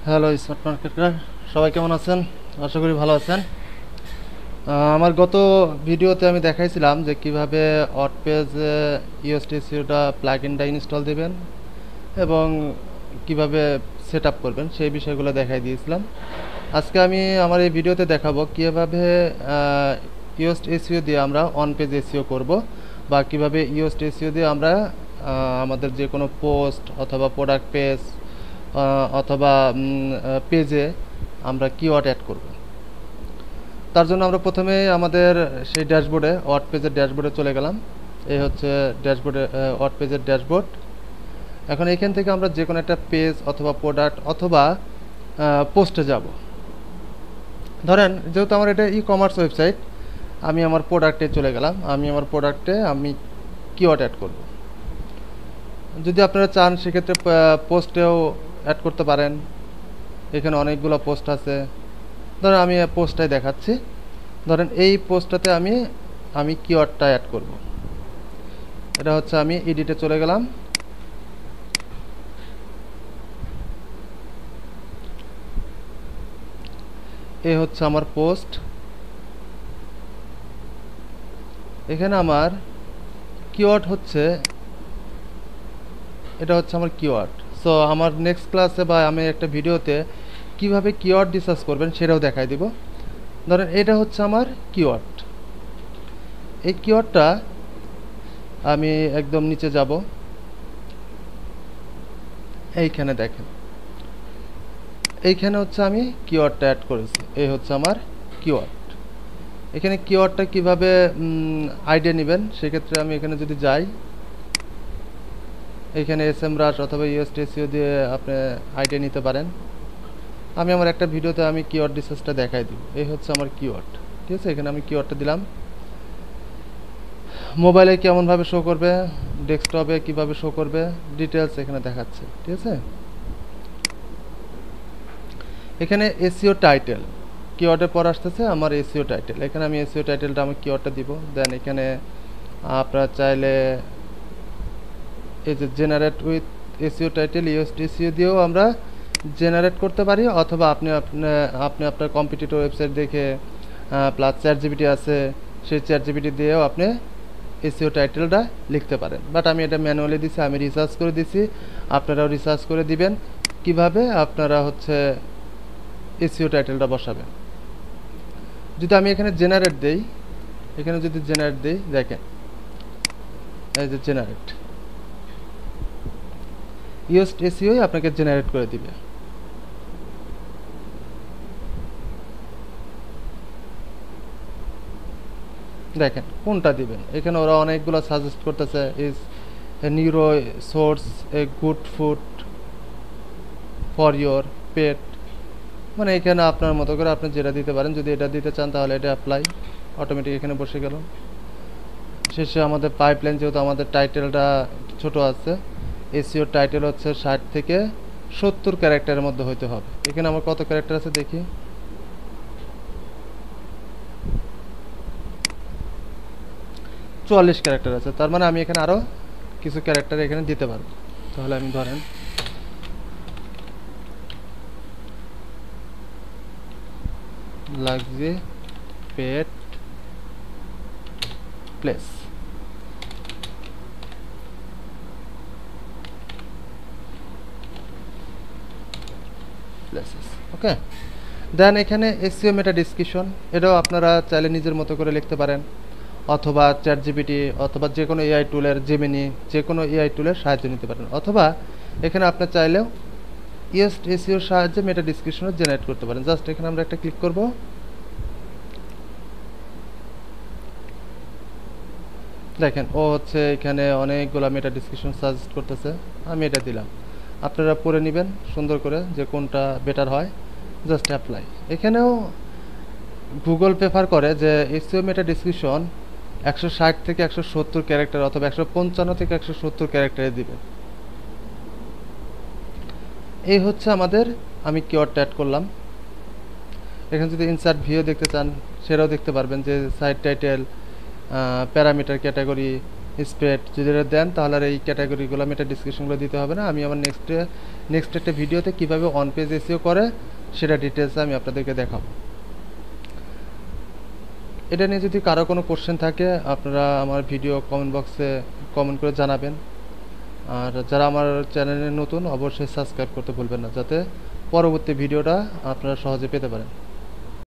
Hello smart marketer, সবাই কেমন আছেন? আশা করি ভালো আছেন। আমার গত ভিডিওতে আমি দেখাইছিলাম যে কিভাবে ওয়ার্ডপ্রেস ইউএসটিসিওটা প্লাগইনটা ইনস্টল দিবেন এবং কিভাবে সেট আপ করবেন সেই বিষয়গুলো দেখাই দিয়েছিলাম। আজকে আমি আমার এই ভিডিওতে দেখাবো কিভাবে ইউএসটি এসইও দিয়ে আমরা অন পেজ এসইও করব, বা কিভাবে ইউএসটি এসইও দিয়ে আমরা আমাদের যে কোনো পোস্ট অথবা প্রোডাক্ট পেজ অথবা পেজে আমরা কিওয়ার্ড অ্যাড করব। তার জন্য আমরা প্রথমে আমাদের সেই ড্যাশবোর্ডে ওয়ার্ড পেজের ড্যাশবোর্ডে চলে গেলাম। এই হচ্ছে ড্যাশবোর্ডে ওয়ার্ড পেজের ড্যাশবোর্ড। এখন এখান থেকে আমরা যে কোনো একটা পেজ অথবা প্রোডাক্ট অথবা পোস্টে যাব। ধরেন যেহেতু আমার এটা ই কমার্স ওয়েবসাইট, আমি আমার প্রোডাক্টে চলে গেলাম। আমি আমার প্রোডাক্টে আমি কিওয়ার্ড অ্যাড করব। যদি আপনারা চান সেক্ষেত্রে পোস্টেও অ্যাড করতে পারেন। এখানে অনেকগুলো পোস্ট আছে। ধরেন আমি পোস্টটাই দেখাচ্ছি। ধরেন এই পোস্টটাতে আমি কিওয়ার্ডটা অ্যাড করব। এটা হচ্ছে আমি এডিটে চলে গেলাম। এই হচ্ছে আমার পোস্ট। এখানে আমার কিওয়ার্ড হচ্ছে, এটা হচ্ছে আমার কিওয়ার্ড। সো আমার নেক্সট ক্লাসে বা আমি একটা ভিডিওতে কিভাবে কিওয়ার্ড রিসার্চ করবেন সেটাও দেখাই দিব। ধরেন এটা হচ্ছে আমার কিওয়ার্ড। এই কিওয়ার্ডটা আমি একদম নিচে যাব। এইখানে দেখেন, এইখানে হচ্ছে আমি কিওয়ার্ডটা অ্যাড করেছি। এই হচ্ছে আমার কিওয়ার্ড। এখানে কিওয়ার্ডটা কিভাবে আইডিয়া নেবেন সেক্ষেত্রে আমি এখানে যদি যাই, এখানে এসএমরাশ অথবা ইউএসটিসিও দিয়ে আপনি আইডিয়া নিতে পারেন। আমি আমার একটা ভিডিওতে আমি কিওয়ার্ড রিসার্চটা দেখাই দিব। এই হচ্ছে আমার কিওয়ার্ড। ঠিক আছে, এখানে আমি কিওয়ার্ডটা দিলাম। মোবাইলে কেমনভাবে শো করবে, ডেস্কটপে কিভাবে শো করবে, ডিটেলস এখানে দেখাচ্ছে। ঠিক আছে, এখানে এসইও টাইটেল কিওয়ার্ডের পর আসতেছে আমার এসইও টাইটেল। এখানে আমি এসইও টাইটেলটা আমি কিওয়ার্ডটা দিব। দেন এখানে আপনারা চাইলে এই যে জেনারেট উইথ এসইও টাইটেল ইউএসটিসিও দিয়েও আমরা জেনারেট করতে পারি, অথবা আপনি আপনার কম্পিটিটর ওয়েবসাইট দেখে প্লাস চ্যাট জিপিটি আছে, সেই চ্যাট জিপিটি দিয়েও আপনি এসইও টাইটেলটা লিখতে পারেন। বাট আমি এটা ম্যানুয়ালি দিছি, আমি রিসার্চ করে দিছি। আপনারাও রিসার্চ করে দিবেন কিভাবে আপনারা হচ্ছে এসইও টাইটেলটা বসাবেন। যদি আমি এখানে জেনারেট দেই, এখানে যদি জেনারেট দেই, দেখেন এই যে জেনারেট, ইউএসটিসিও আপনাকে জেনারেট করে দিবে। দেখেন কোনটা দিবেন। এখানে ওরা অনেকগুলো সাজেস্ট করতেছে। Is neuro source a good food for your পেট, মানে এখানে আপনার মতো করে আপনি যেটা দিতে পারেন। যদি এটা দিতে চান তাহলে এটা অ্যাপ্লাই, অটোমেটিক এখানে বসে গেল। শেষে আমাদের পাইপলাইন, যেহেতু আমাদের টাইটেলটা ছোট আছে, এসইও টাইটেল হচ্ছে 60 থেকে 70 ক্যারেক্টারের মধ্যে হইতে হবে। এখানে আমার কত ক্যারেক্টার আছে দেখি, 44 ক্যারেক্টার আছে। তার মানে আমি এখানে আরও কিছু ক্যারেক্টার এখানে দিতে পারবো। তাহলে আমি ধরেন লাক্সি পেট প্লেস, প্লেসেস, ওকে। দেন এখানে এসইও মেটা ডিসক্রিপশন, এটাও আপনারা চাইলে নিজের মতো করে লিখতে পারেন, অথবা চ্যাট জিপিটি অথবা যে কোনো এআই টুলের, জেমিনি, যে কোনো এআই টুলের সাহায্য নিতে পারেন। অথবা এখানে আপনার চাইলেও এসইওর সাহায্যে মেটা ডিসক্রিপশনও জেনারেট করতে পারেন। জাস্ট এখানে আমরা একটা ক্লিক করব। দেখেন ও হচ্ছে এখানে অনেকগুলো মেটা ডিসক্রিপশন সাজেস্ট করতেছে। আমি এটা দিলাম। আপনারা পড়ে নেবেন সুন্দর করে যে কোনটা বেটার হয়। Just apply. এখানেও গুগল প্রেফার করে যে এসইও মেটা ডিসক্রিপশন 160 থেকে 170 ক্যারেক্টার অথবা 155 থেকে 170 ক্যারেক্টারে দিবে। এই হচ্ছে আমাদের, আমি কিওয়ার্ডটা অ্যাড করলাম। এখানে যদি ইনসার্ট ভিউ দেখতে চান সেটাও দেখতে পারবেন, যে site title, parameter category, spread যদি এটা দেন তাহলে আর এই ক্যাটাগরিগুলো মেটা ডিসক্রিপশনগুলো দিতে হবে না। আমি আমার নেক্সট একটা ভিডিওতে কীভাবে অন পেজ এসইও করে সেটা ডিটেলসে আমি আপনাদেরকে দেখাবো। এটা নিয়ে যদি কারো কোনো কোশ্চেন থাকে আপনারা আমার ভিডিও কমেন্ট বক্সে কমেন্ট করে জানাবেন। আর যারা আমার চ্যানেলে নতুন অবশ্যই সাবস্ক্রাইব করতে ভুলবেন না, যাতে পরবর্তী ভিডিওটা আপনারা সহজে পেতে পারেন।